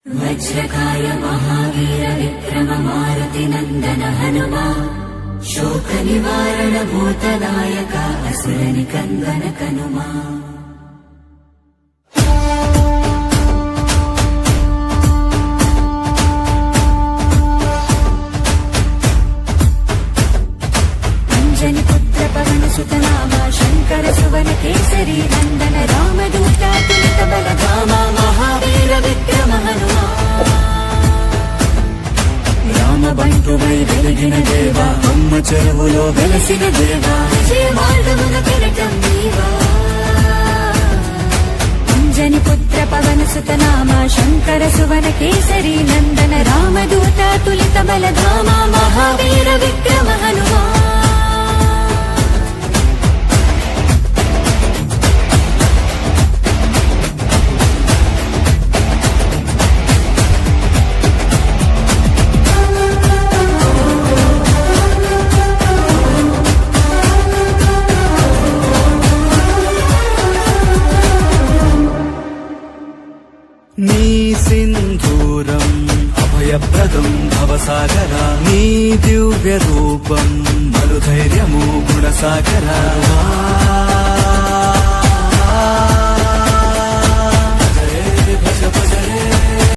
वज्रकाय महावीर विक्रम मारुति नंदन हनुमा शोक निवारण भूतनायक असुर निकंदन कनुमा। अंजनी पुत्र पवन सुत नामा शंकर सुवन केसरी नंदन रामदूत अतुलित बलधामा महावीर विक्रम हनुमा। రామ బంటువై వెలిగిన దేవా అమ్మ చెరువులో వెలసిన దేవా విజయ మార్గమున కెరటం నీవా। అంజని పుత్ర పవన సుత నామ శంకర సువన కేసరి నందన రామదూత తులిత బలధామ మహావీర విక్రమ హనుమా। నీ సింధూరం అభయప్రదం భవసాగరా నీ దివ్య రూపం మరుధైర్యము గుణసాగరా।